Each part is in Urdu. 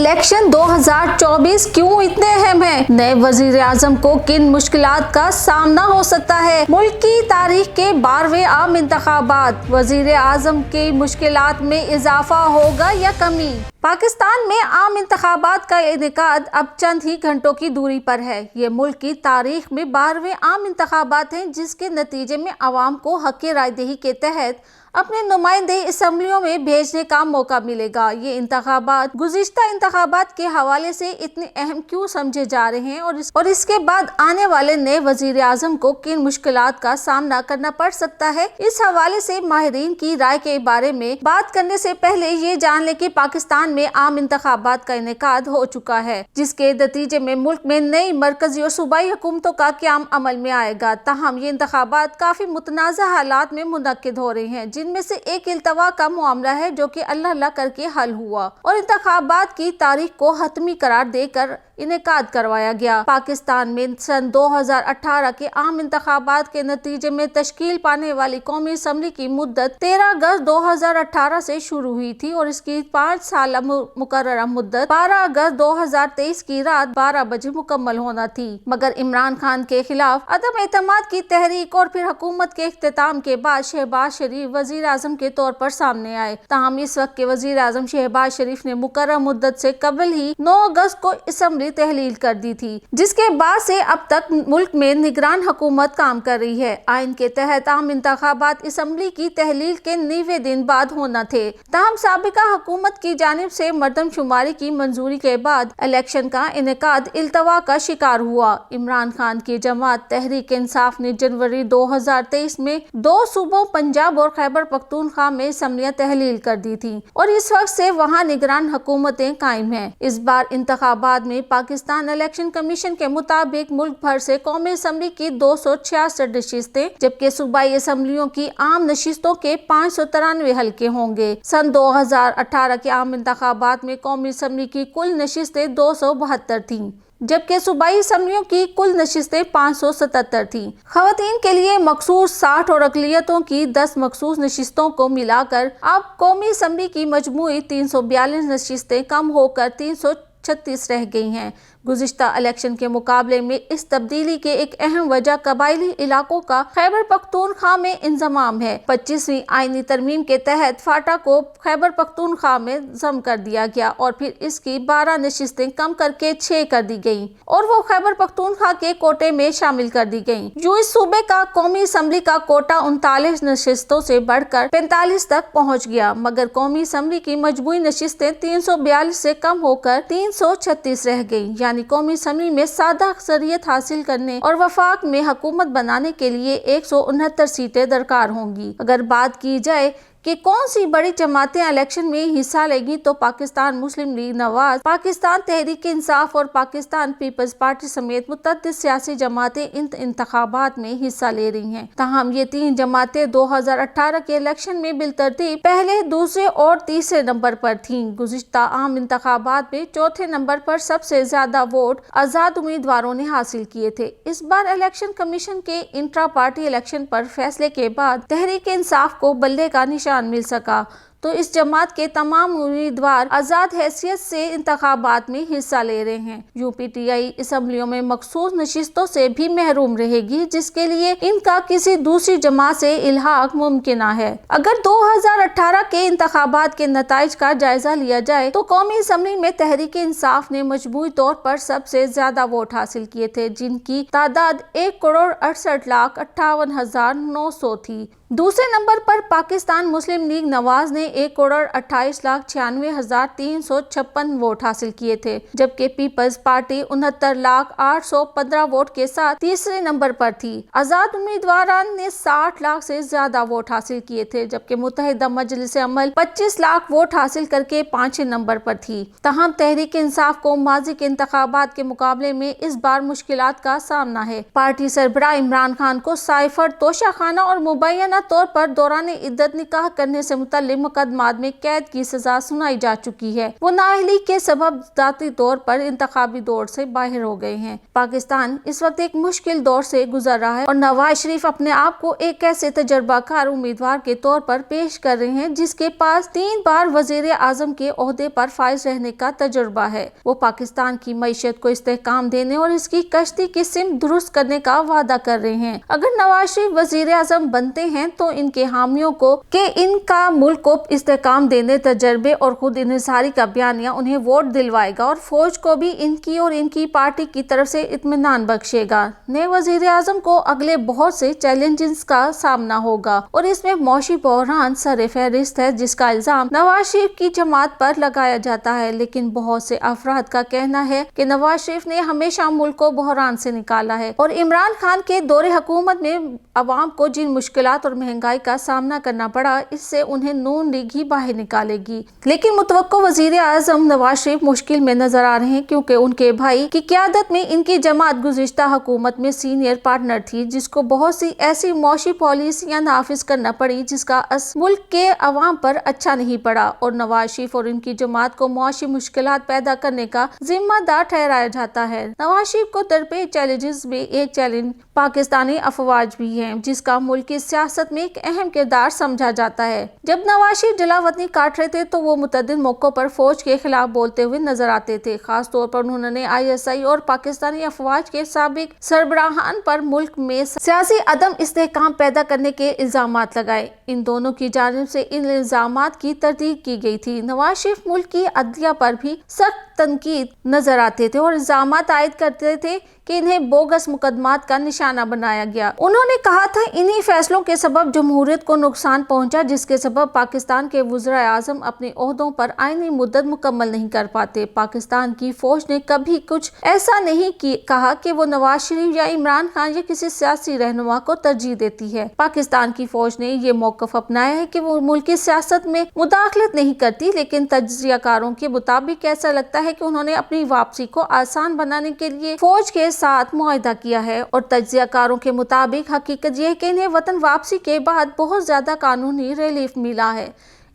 الیکشن 2024 کیوں اتنے اہم ہیں؟ نئے وزیر اعظم کو کن مشکلات کا سامنا ہو سکتا ہے؟ ملک کی تاریخ کے 12ویں عام انتخابات، وزیر اعظم کی مشکلات میں اضافہ ہوگا یا کمی؟ پاکستان میں عام انتخابات کا انعقاد اب چند ہی گھنٹوں کی دوری پر ہے۔ یہ ملک کی تاریخ میں 12ویں عام انتخابات ہیں جس کے نتیجے میں عوام کو حق رائے دہی کے تحت اپنے نمائندے اسمبلیوں میں بھیجنے کا موقع ملے گا۔ یہ انتخابات گزشتہ انتخابات کے حوالے سے اتنے اہم کیوں سمجھے جا رہے ہیں اور اس کے بعد آنے والے نئے وزیر اعظم کو کن مشکلات کا سامنا کرنا پڑ سکتا ہے؟ اس حوالے سے ماہرین کی رائے کے بارے میں بات کرنے سے پہلے یہ جان لیں کہ پاکستان میں عام انتخابات کا انعقاد ہو چکا ہے، جس کے نتیجے میں ملک میں نئی مرکزی اور صوبائی حکومتوں کا قیام عمل میں آئے گا۔ تاہم یہ انتخابات کافی متنازع حالات میں منعقد ہو رہے ہیں، جن میں سے ایک التوا کا معاملہ ہے جو کہ اللہ کر کے حل ہوا اور انتخابات کی تاریخ کو حتمی قرار دے کر انعقاد کروایا گیا۔ پاکستان میں سن 2018 کے عام انتخابات کے نتیجے میں تشکیل پانے والی قومی اسمبلی کی مدت 13 اگست 2018 سے شروع ہوئی تھی اور اس کی 5 سالہ مقررہ مدت 12 اگست 2023 کی رات 12 بجے مکمل ہونا تھی، مگر عمران خان کے خلاف عدم اعتماد کی تحریک اور پھر حکومت کے اختتام کے بعد شہباز شریف وزیر اعظم کے طور پر سامنے آئے۔ تاہم اس وقت کے وزیر اعظم شہباز شریف نے مقررہ مدت سے قبل ہی 9 اگست کو اسمبلی تحلیل کر دی تھی، جس کے بعد سے اب تک ملک میں نگران حکومت کام کر رہی ہے۔ آئین کے تحت عام انتخابات اسمبلی کی تحلیل کے 90ویں دن بعد ہونا تھے، تاہم سابقہ حکومت کی جانب سے مردم شماری کی منظوری کے بعد الیکشن کا انعقاد التوا کا شکار ہوا۔ عمران خان کی جماعت تحریک انصاف نے جنوری 2023 میں 2 صوبوں پنجاب اور خیبر پختونخوا میں اسمبلیاں تحلیل کر دی تھیں اور اس وقت سے وہاں نگران حکومتیں قائم ہیں۔ اس بار انتخابات میں پاکستان الیکشن کمیشن کے مطابق ملک بھر سے قومی اسمبلی کی 266 نشستیں جبکہ صوبائی اسمبلیوں کی عام نشستوں کے 593 حلقے ہوں گے۔ سن 2018 کے عام انتخابات میں قومی اسمبلی کی کل نشستیں 272 تھیں جبکہ صوبائی اسمبلیوں کی کل نشستیں 577 تھیں۔ خواتین کے لیے مخصوص 60 اور اقلیتوں کی 10 مخصوص نشستوں کو ملا کر اب قومی اسمبلی کی مجموعی 342 نشستیں کم ہو کر 336 رہ گئی ہیں۔ گزشتہ الیکشن کے مقابلے میں اس تبدیلی کے ایک اہم وجہ قبائلی علاقوں کا خیبر پختونخوا میں انضمام ہے۔ 25ویں آئینی ترمیم کے تحت فاٹا کو خیبر پختونخوا میں ضم کر دیا گیا اور پھر اس کی 12 نشستیں کم کر کے 6 کر دی گئیں اور وہ خیبر پختونخوا کے کوٹے میں شامل کر دی گئیں۔ یوں اس صوبے کا قومی اسمبلی کا کوٹا 39 نشستوں سے بڑھ کر 45 تک پہنچ گیا، مگر قومی اسمبلی کی مجموعی نشستیں 342 سے کم ہو کر 336 رہ گئیں، یعنی قومی اسمبلی میں سادہ اکثریت حاصل کرنے اور وفاق میں حکومت بنانے کے لیے 169 سیٹیں درکار ہوں گی۔ اگر بات کی جائے کہ کون سی بڑی جماعتیں الیکشن میں حصہ لیں گی تو پاکستان مسلم لیگ نواز، پاکستان تحریک انصاف اور پاکستان پیپلز پارٹی سمیت متعدد سیاسی جماعتیں ان انتخابات میں حصہ لے رہی ہیں۔ تاہم یہ 3 جماعتیں 2018 کے الیکشن میں بالترتیب پہلے، دوسرے اور تیسرے نمبر پر تھیں۔ گزشتہ عام انتخابات میں چوتھے نمبر پر سب سے زیادہ ووٹ آزاد امیدواروں نے حاصل کیے تھے۔ اس بار الیکشن کمیشن کے انٹرا پارٹی الیکشن پر فیصلے کے بعد تحریک انصاف کو بلے کا نشان مل سکا تو اس جماعت کے تمام امیدوار آزاد حیثیت سے انتخابات میں حصہ لے رہے ہیں۔ یو پی ٹی آئی اسمبلیوں میں مخصوص نشستوں سے بھی محروم رہے گی، جس کے لیے ان کا کسی دوسری جماعت سے الحاق ممکنہ ہے۔ اگر 2018 کے انتخابات کے نتائج کا جائزہ لیا جائے تو قومی اسمبلی میں تحریک انصاف نے مجموعی طور پر سب سے زیادہ ووٹ حاصل کیے تھے، جن کی تعداد 1,68,58,900 تھی۔ دوسرے نمبر پر پاکستان مسلم لیگ نواز نے 1,28,96,356 ووٹ حاصل کیے تھے، جبکہ پیپلز پارٹی 69,08,15 ووٹ کے ساتھ تیسرے نمبر پر تھی۔ آزاد امیدواران نے 60 لاکھ سے زیادہ ووٹ حاصل کیے تھے، جبکہ متحدہ مجلس عمل 25 لاکھ ووٹ حاصل کر کے 5ویں نمبر پر تھی۔ تاہم تحریک انصاف کو ماضی کے انتخابات کے مقابلے میں اس بار مشکلات کا سامنا ہے۔ پارٹی سربراہ عمران خان کو سائفر، توشہ خانہ اور مبینہ طور پر دوران عدت نکاح کرنے سے متعلق مقدمات میں قید کی سزا سنائی جا چکی ہے۔ وہ نااہلی کے سبب ذاتی طور پر انتخابی دور سے باہر ہو گئے ہیں۔ پاکستان اس وقت ایک مشکل دور سے گزر رہا ہے اور نواز شریف اپنے آپ کو ایک ایسے تجربہ کار امیدوار کے طور پر پیش کر رہے ہیں جس کے پاس 3 بار وزیر اعظم کے عہدے پر فائز رہنے کا تجربہ ہے۔ وہ پاکستان کی معیشت کو استحکام دینے اور اس کی کشتی کی سمت درست کرنے کا وعدہ کر رہے ہیں۔ اگر نواز شریف وزیر اعظم بنتے ہیں تو ان کے حامیوں کو کہ ان کا ملک کو استحکام دینے تجربے اور خود انحصاری کا بیانیہ انہیں ووٹ دلوائے گا اور فوج کو بھی ان کی اور ان کی پارٹی کی طرف سے اطمینان بخشے گا۔ نئے وزیر اعظم کو اگلے بہت سے چیلنجز کا سامنا ہوگا اور اس میں معاشی بحران سر فہرست ہے جس کا الزام نواز شریف کی جماعت پر لگایا جاتا ہے، لیکن بہت سے افراد کا کہنا ہے کہ نواز شریف نے ہمیشہ ملک کو بحران سے نکالا ہے اور عمران خان کے دور حکومت میں عوام کو جن مشکلات اور مہنگائی کا سامنا کرنا پڑا اس سے انہیں نون لیگ ہی باہر نکالے گی۔ لیکن متوقع وزیر اعظم نواز شریف مشکل میں نظر آ رہے ہیں کیونکہ ان کے بھائی کی قیادت میں ان کی جماعت گزشتہ حکومت میں سینئر پارٹنر تھی جس کو بہت سی ایسی معاشی پالیسیاں نافذ کرنا پڑی جس کا اثر ملک کے عوام پر اچھا نہیں پڑا اور نواز شریف اور ان کی جماعت کو معاشی مشکلات پیدا کرنے کا ذمہ دار ٹھہرایا جاتا ہے۔ نواز شریف کو درپیش چیلنجز میں ایک چیلنج پاکستانی افواج بھی ہے جس کا ملک کی سیاست میں ایک اہم کردار سمجھا جاتا ہے۔ جب نواز شریف جلا وطنی کاٹ رہے تھے تو وہ متعدد موقعوں پر فوج کے خلاف بولتے ہوئے نظر آتے تھے۔ خاص طور پر انہوں نے ISI اور پاکستانی افواج کے سابق سربراہان پر ملک میں سیاسی عدم استحکام پیدا کرنے کے الزامات لگائے۔ ان دونوں کی جانب سے ان الزامات کی تردید کی گئی تھی۔ نواز شریف ملک کی عدلیہ پر بھی سخت تنقید نظر آتے تھے اور الزامات عائد کرتے تھے کہ انہیں بوگس مقدمات کا نشانہ بنایا گیا۔ انہوں نے کہا تھا انہی فیصلوں کے سبب جمہوریت کو نقصان پہنچا جس کے سبب پاکستان کے وزرائے اعظم اپنے عہدوں پر آئینی مدت مکمل نہیں کر پاتے۔ پاکستان کی فوج نے کبھی کچھ ایسا نہیں کہا کہ وہ نواز شریف یا عمران خان یا کسی سیاسی رہنما کو ترجیح دیتی ہے۔ پاکستان کی فوج نے یہ موقف اپنایا ہے کہ وہ ملکی سیاست میں مداخلت نہیں کرتی، لیکن تجزیہ کاروں کے مطابق ایسا لگتا ہے کہ انہوں نے اپنی واپسی کو آسان بنانے کے لیے فوج کے ساتھ معاہدہ کیا ہے اور تجزیہ کاروں کے مطابق حقیقت یہ ہے کہ انہیں وطن واپسی کے بعد بہت زیادہ قانونی ریلیف ملا ہے۔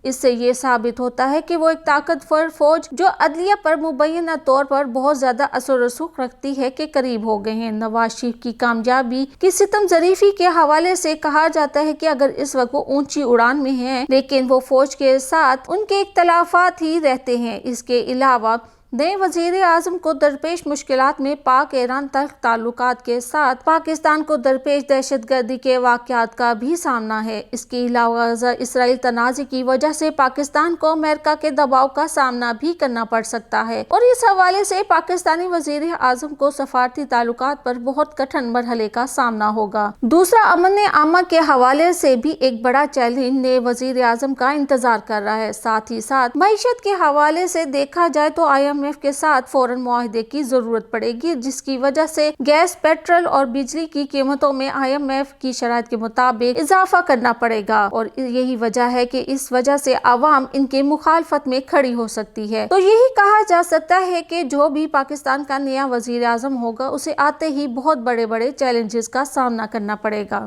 اس سے یہ ثابت ہوتا ہے کہ وہ ایک طاقتور فوج جو عدلیہ پر مبینہ طور پر بہت زیادہ اثر و رسوخ رکھتی ہے کے قریب ہو گئے ہیں۔ نواز شریف کی کامیابی کی ستم ظریفی کے حوالے سے کہا جاتا ہے کہ اگر اس وقت وہ اونچی اڑان میں ہیں لیکن وہ فوج کے ساتھ ان کے اختلافات ہی رہتے ہیں۔ اس کے علاوہ نئے وزیر اعظم کو درپیش مشکلات میں پاک ایران تلخ تعلقات کے ساتھ پاکستان کو درپیش دہشت گردی کے واقعات کا بھی سامنا ہے۔ اس کے علاوہ اسرائیل تنازع کی وجہ سے پاکستان کو امریکہ کے دباؤ کا سامنا بھی کرنا پڑ سکتا ہے اور اس حوالے سے پاکستانی وزیر اعظم کو سفارتی تعلقات پر بہت کٹھن مرحلے کا سامنا ہوگا۔ دوسرا، امن عامہ کے حوالے سے بھی ایک بڑا چیلنج نئے وزیر اعظم کا انتظار کر رہا ہے۔ ساتھ ہی ساتھ معیشت کے حوالے سے دیکھا جائے تو IMF کے ساتھ فوراً معاہدے کی ضرورت پڑے گی جس کی وجہ سے گیس، پیٹرول اور بجلی کی قیمتوں میں IMF کی شرائط کے مطابق اضافہ کرنا پڑے گا اور یہی وجہ ہے کہ اس وجہ سے عوام ان کے مخالفت میں کھڑی ہو سکتی ہے۔ تو یہی کہا جا سکتا ہے کہ جو بھی پاکستان کا نیا وزیر اعظم ہوگا اسے آتے ہی بہت بڑے بڑے چیلنجز کا سامنا کرنا پڑے گا۔